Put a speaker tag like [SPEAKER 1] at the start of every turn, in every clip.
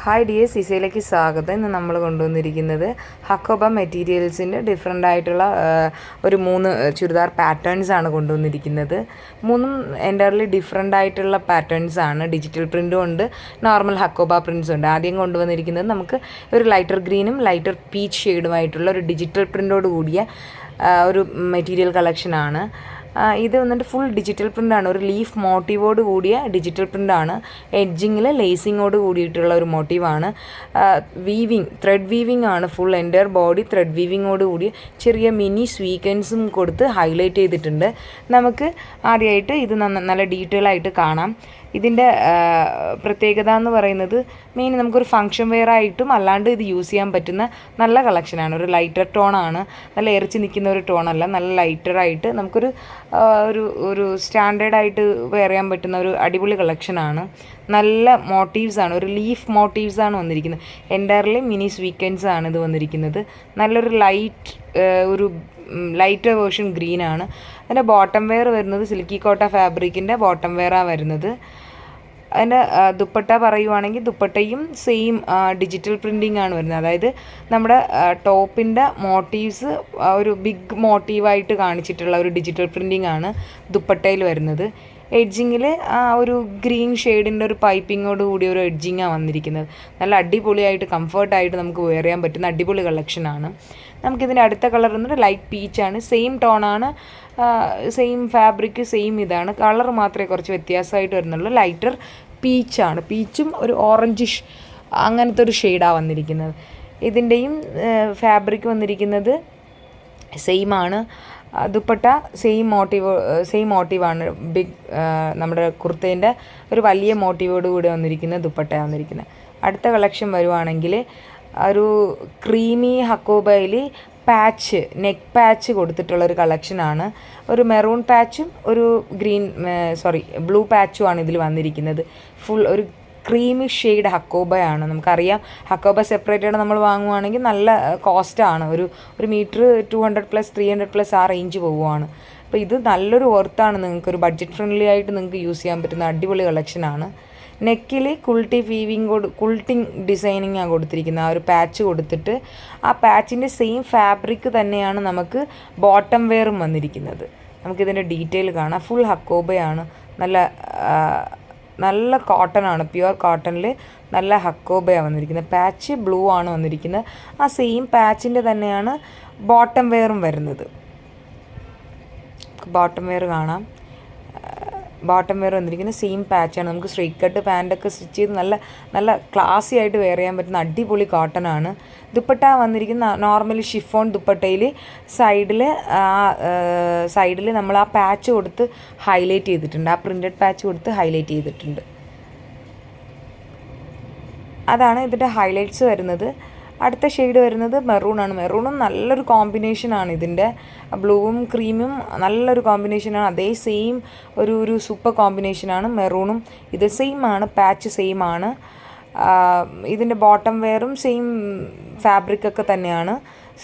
[SPEAKER 1] Hi dear, സിസയിലേക്ക് സ്വാഗതം. ഇന്ന് നമ്മൾ കൊണ്ടുവന്നിരിക്കുന്നത് ഹക്കോബ മെറ്റീരിയൽസിൻ്റെ ഡിഫറെൻ്റ് ആയിട്ടുള്ള ഒരു 3 ചുരിദാർ പാറ്റേൺസാണ് കൊണ്ടുവന്നിരിക്കുന്നത്. മൂന്നും എൻ്റർലി ഡിഫറെൻ്റ് ആയിട്ടുള്ള പാറ്റേൺസാണ്. ഡിജിറ്റൽ പ്രിൻറ്റും ഉണ്ട്, നോർമൽ ഹക്കോബ പ്രിൻറ്റ്സും ഉണ്ട്. ആദ്യം കൊണ്ടുവന്നിരിക്കുന്നത് നമുക്ക് ഒരു ലൈറ്റർ ഗ്രീനും ലൈറ്റർ പീച്ച് ഷെയ്ഡുമായിട്ടുള്ള ഒരു ഡിജിറ്റൽ പ്രിൻ്റോട് കൂടിയ ഒരു മെറ്റീരിയൽ കളക്ഷനാണ്. ഇത് വന്നിട്ട് ഫുൾ ഡിജിറ്റൽ പ്രിൻ്റാണ്. ഒരു ലീഫ് മോട്ടീവോട് കൂടിയ ഡിജിറ്റൽ പ്രിൻ്റാണ്. എഡ്ജിങ്ങിൽ ലേസിങ്ങോട് കൂടിയിട്ടുള്ള ഒരു മോട്ടീവാണ്. ത്രെഡ് വീവിങ് ആണ്. ഫുൾ എൻ്റയർ ബോഡി ത്രെഡ് വീവിങ്ങോട് കൂടി ചെറിയ മിനി സ്വീക്വൻസും കൊടുത്ത് ഹൈലൈറ്റ് ചെയ്തിട്ടുണ്ട്. നമുക്ക് ആദ്യമായിട്ട് ഇത് നല്ല ഡീറ്റെയിൽ ആയിട്ട് കാണാം. ഇതിൻ്റെ പ്രത്യേകത എന്ന് പറയുന്നത് മെയിൻ നമുക്കൊരു ഫങ്ഷൻ വെയർ ആയിട്ടും അല്ലാണ്ട് ഇത് യൂസ് ചെയ്യാൻ പറ്റുന്ന നല്ല കളക്ഷനാണ്. ഒരു ലൈറ്റർ ടോണാണ്, നല്ല എറിച്ച് നിൽക്കുന്ന ഒരു ടോണല്ല, നല്ല ലൈറ്ററായിട്ട് നമുക്കൊരു ഒരു സ്റ്റാൻഡേർഡായിട്ട് വെയർ ചെയ്യാൻ പറ്റുന്ന ഒരു അടിപൊളി കളക്ഷനാണ്. നല്ല മോട്ടീവ്സാണ്, ഒരു ലീഫ് മോട്ടീവ്സാണ് വന്നിരിക്കുന്നത്. എൻ്റയർലി മിനി സ്വീക്വൻസാണ് ഇത് വന്നിരിക്കുന്നത്. നല്ലൊരു ലൈറ്റർ വേർഷൻ ഗ്രീനാണ്. അതിൻ്റെ ബോട്ടം വെയർ വരുന്നത് സിൽക്കി കോട്ട ഫാബ്രിക്കിൻ്റെ ബോട്ടം വെയറാണ് വരുന്നത്. അതിൻ്റെ ദുപ്പട്ട പറയുവാണെങ്കിൽ ദുപ്പട്ടയും സെയിം ഡിജിറ്റൽ പ്രിൻറ്റിംഗ് ആണ് വരുന്നത്. അതായത് നമ്മുടെ ടോപ്പിൻ്റെ മോട്ടീവ്സ് ഒരു ബിഗ് മോട്ടീവായിട്ട് കാണിച്ചിട്ടുള്ള ഒരു ഡിജിറ്റൽ പ്രിൻറ്റിംഗ് ആണ് ദുപ്പട്ടയിൽ വരുന്നത്. എഡ്ജിങ്ങിൽ ഒരു ഗ്രീൻ ഷെയ്ഡിൻ്റെ ഒരു പൈപ്പിങ്ങോട് കൂടി ഒരു എഡ്ജിങ്ങാണ് വന്നിരിക്കുന്നത്. നല്ല അടിപൊളിയായിട്ട് കംഫർട്ടായിട്ട് നമുക്ക് വെയർ ചെയ്യാൻ പറ്റുന്ന അടിപൊളി കളക്ഷനാണ്. നമുക്കിതിൻ്റെ അടുത്ത കളർ വന്നിട്ട് ലൈറ്റ് പീച്ചാണ്. സെയിം ടോണാണ്, സെയിം ഫാബ്രിക്, സെയിം ഇതാണ്. കളർ മാത്രമേ കുറച്ച് വ്യത്യാസമായിട്ട് വരുന്നുള്ളൂ. ലൈറ്റർ പീച്ചാണ്. പീച്ചും ഒരു ഓറഞ്ചിഷ് അങ്ങനത്തെ ഒരു ഷെയ്ഡാണ് വന്നിരിക്കുന്നത്. ഇതിൻ്റെയും ഫാബ്രിക് വന്നിരിക്കുന്നത് സെയിമാണ്. ദുപ്പട്ട സെയിം മോട്ടീവാണ്. നമ്മുടെ കുർത്തേൻ്റെ ഒരു വലിയ മോട്ടീവോട് കൂടി വന്നിരിക്കുന്ന ദുപ്പട്ടയാണ് വന്നിരിക്കുന്നത്. അടുത്ത കളക്ഷൻ വരുവാണെങ്കിൽ ഒരു ക്രീമി ഹക്കോബയിൽ നെക്ക് പാച്ച് കൊടുത്തിട്ടുള്ളൊരു കളക്ഷനാണ്. ഒരു മെറൂൺ പാച്ചും ഒരു ബ്ലൂ പാച്ചുമാണ് ഇതിൽ വന്നിരിക്കുന്നത്. ഫുൾ ഒരു ക്രീമി ഷെയ്ഡ് ഹക്കോബയാണ്. നമുക്കറിയാം ഹക്കോബ സെപ്പറേറ്റഡ് നമ്മൾ വാങ്ങുവാണെങ്കിൽ നല്ല കോസ്റ്റാണ്. ഒരു മീറ്റർ 200+, 300+ ആ റേഞ്ച് പോവുകയാണ്. അപ്പോൾ ഇത് നല്ലൊരു വർത്താണ്. നിങ്ങൾക്കൊരു ബഡ്ജറ്റ് ഫ്രണ്ട്ലി ആയിട്ട് നിങ്ങൾക്ക് യൂസ് ചെയ്യാൻ പറ്റുന്ന അടിപൊളി കളക്ഷനാണ്. നെക്കിൽ കുൾട്ടിങ് ഡിസൈനിങ് ആണ് കൊടുത്തിരിക്കുന്നത്. ആ ഒരു പാച്ച് കൊടുത്തിട്ട് ആ പാച്ചിൻ്റെ സെയിം ഫാബ്രിക് തന്നെയാണ് നമുക്ക് ബോട്ടം വെയറും വന്നിരിക്കുന്നത്. നമുക്കിതിൻ്റെ ഡീറ്റെയിൽ കാണാം. ഫുൾ ഹക്കോബയാണ്. നല്ല കോട്ടൺ ആണ്, പ്യുവർ കോട്ടണിൽ നല്ല ഹക്കോബയാണ് വന്നിരിക്കുന്നത്. പാച്ച് ബ്ലൂ ആണ് വന്നിരിക്കുന്നത്. ആ സെയിം പാച്ചിൻ്റെ തന്നെയാണ് ബോട്ടം വെയറും വരുന്നത്. ബോട്ടം വെയർ കാണാം. ബോട്ടം വെയർ വന്നിരിക്കുന്നത് സെയിം പാച്ചാണ്. നമുക്ക് സ്ട്രെയിറ്റ് കട്ട് പാൻറ്റൊക്കെ സ്റ്റിച്ച് ചെയ്ത് നല്ല ക്ലാസി ആയിട്ട് വെയർ ചെയ്യാൻ പറ്റുന്ന അടിപൊളി കോട്ടൺ ആണ്. ദുപ്പട്ട വന്നിരിക്കുന്ന നോർമലി ഷിഫോൺ ദുപ്പട്ടയിൽ സൈഡിൽ നമ്മൾ ആ പാച്ച് കൊടുത്ത് ഹൈലൈറ്റ് ചെയ്തിട്ടുണ്ട്. ആ പ്രിൻറ്റഡ് പാച്ച് കൊടുത്ത് ഹൈലൈറ്റ് ചെയ്തിട്ടുണ്ട്. അതാണ് ഇതിൻ്റെ ഹൈലൈറ്റ്സ് വരുന്നത്. അടുത്ത ഷെയ്ഡ് വരുന്നത് മെറൂണാണ്. മെറൂണും നല്ലൊരു കോമ്പിനേഷനാണ്. ഇതിൻ്റെ ബ്ലൂവും ക്രീമും നല്ലൊരു കോമ്പിനേഷനാണ്. അതേ സെയിം ഒരു സൂപ്പർ കോമ്പിനേഷനാണ് മെറൂണും. ഇത് സെയിം ആണ്, പാച്ച് സെയിം ആണ്. ഇതിൻ്റെ ബോട്ടം വെയറും സെയിം ഫാബ്രിക്കൊക്കെ തന്നെയാണ്.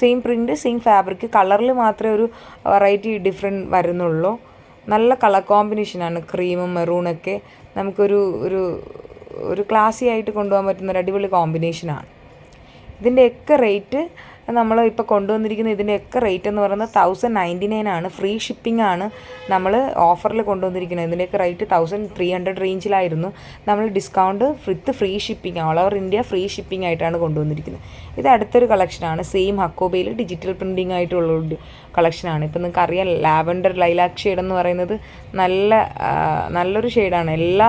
[SPEAKER 1] Same print, same fabric. കളറിൽ മാത്രമേ ഒരു വെറൈറ്റി ഡിഫറെൻറ്റ് വരുന്നുള്ളൂ. നല്ല കളർ കോമ്പിനേഷനാണ് ക്രീമും മെറൂണൊക്കെ. നമുക്കൊരു ക്ലാസി ആയിട്ട് കൊണ്ടുപോകാൻ പറ്റുന്ന ഒരു അടിപൊളി കോമ്പിനേഷനാണ്. ഇതിൻ്റെയൊക്കെ റേറ്റ് നമ്മൾ ഇപ്പോൾ കൊണ്ടുവന്നിരിക്കുന്ന ഇതിൻ്റെയൊക്കെ റേറ്റ് എന്ന് പറയുന്നത് 1099 ആണ്. ഫ്രീ ഷിപ്പിംഗ് ആണ് നമ്മൾ ഓഫറിൽ കൊണ്ടുവന്നിരിക്കുന്നത്. ഇതിൻ്റെയൊക്കെ റേറ്റ് 1300 റേഞ്ചിലായിരുന്നു. നമ്മൾ ഡിസ്കൗണ്ട് വിത്ത് free shipping, all over India free shipping ആയിട്ടാണ് കൊണ്ടുവന്നിരിക്കുന്നത്. ഇത് അടുത്തൊരു കളക്ഷനാണ്. സെയിം ഹക്കോബയിൽ ഡിജിറ്റൽ പ്രിൻറ്റിംഗ് ആയിട്ടുള്ള കളക്ഷനാണ്. ഇപ്പോൾ നിങ്ങൾക്ക് അറിയാം, ലാവൻഡർ ലൈലാക്ക് ഷെയ്ഡ് എന്ന് പറയുന്നത് നല്ലൊരു ഷെയ്ഡാണ്. എല്ലാ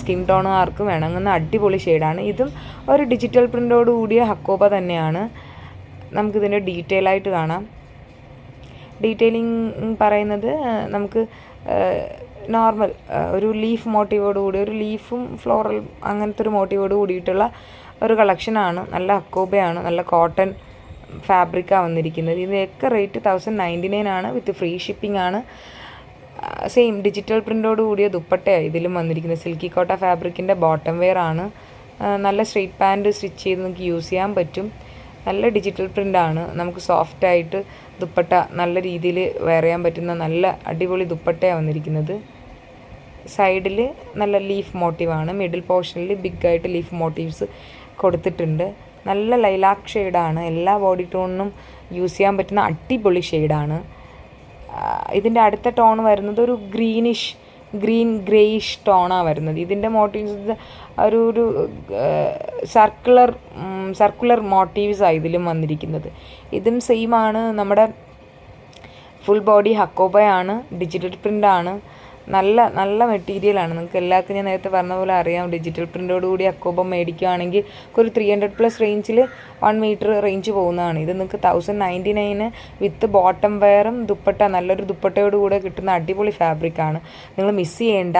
[SPEAKER 1] സ്കിൻ ടോണുകാർക്കും ഇണങ്ങുന്ന അടിപൊളി ഷെയ്ഡാണ്. ഇതും ഒരു ഡിജിറ്റൽ പ്രിൻ്റോട് കൂടിയ ഹക്കോബ തന്നെയാണ്. നമുക്കിതിൻ്റെ ഡീറ്റെയിൽ ആയിട്ട് കാണാം. ഡീറ്റെയിലിംഗ് പറയുന്നത് നമുക്ക് നോർമൽ ഒരു ലീഫ് മോട്ടീവോട് കൂടി, ഒരു ലീഫും ഫ്ലോറൽ അങ്ങനത്തെ ഒരു മോട്ടീവോട് കൂടിയിട്ടുള്ള ഒരു കളക്ഷനാണ്. നല്ല ഹക്കോബയാണ്, നല്ല കോട്ടൺ ഫാബ്രിക്കാണ് വന്നിരിക്കുന്നത്. ഇതിൻ്റെയൊക്കെ റേറ്റ് 1099 ആണ്. വിത്ത് ഫ്രീ ഷിപ്പിംഗ് ആണ്. സെയിം ഡിജിറ്റൽ പ്രിൻ്റോട് കൂടിയ ദുപ്പട്ടയാണ് ഇതിലും വന്നിരിക്കുന്നത്. സിൽക്കി കോട്ട ഫാബ്രിക്കിൻ്റെ ബോട്ടം വെയർ ആണ്. നല്ല സ്ട്രെയിറ്റ് പാൻറ്റ് സ്റ്റിച്ച് ചെയ്ത് നമുക്ക് യൂസ് ചെയ്യാൻ പറ്റും. നല്ല ഡിജിറ്റൽ പ്രിൻ്റാണ്. നമുക്ക് സോഫ്റ്റായിട്ട് ദുപ്പട്ട നല്ല രീതിയിൽ വെയർ ചെയ്യാൻ പറ്റുന്ന നല്ല അടിപൊളി ദുപ്പട്ടയാണ് വന്നിരിക്കുന്നത്. സൈഡിൽ നല്ല ലീഫ് മോട്ടീവാണ്. മിഡിൽ പോർഷനിൽ ബിഗായിട്ട് ലീഫ് മോട്ടീവ്സ് കൊടുത്തിട്ടുണ്ട്. നല്ല ലൈലാക്ക് ഷെയ്ഡാണ്. എല്ലാ ബോഡി ടോണിനും യൂസ് ചെയ്യാൻ പറ്റുന്ന അടിപൊളി ഷെയ്ഡാണ്. ഇതിൻ്റെ അടുത്ത ടോൺ വരുന്നത് ഒരു ഗ്രീൻ ഗ്രേയിഷ് ടോണാണ് വരുന്നത്. ഇതിൻ്റെ മോട്ടീവ്സ് ഒരു സർക്കുലർ മോട്ടീവ്സാണ് ഇതിലും വന്നിരിക്കുന്നത്. ഇതും സെയിം ആണ്. നമ്മുടെ ഫുൾ ബോഡി ഹക്കോബയാണ്, ഡിജിറ്റൽ പ്രിൻ്റാണ്. നല്ല മെറ്റീരിയലാണ്. നിങ്ങൾക്ക് എല്ലാവർക്കും ഞാൻ നേരത്തെ പറഞ്ഞ പോലെ അറിയാം. ഡിജിറ്റൽ പ്രിൻ്റോട് കൂടി അക്കോബ മേടിക്കുകയാണെങ്കിൽ ഒരു 300+ റേഞ്ചിൽ 1 മീറ്റർ റേഞ്ച് പോകുന്നതാണ്. ഇത് നിങ്ങൾക്ക് 1099 വിത്ത് ബോട്ടം വെയറും നല്ലൊരു ദുപ്പട്ടയോട് കൂടെ കിട്ടുന്ന അടിപൊളി ഫാബ്രിക്കാണ്. നിങ്ങൾ മിസ് ചെയ്യേണ്ട.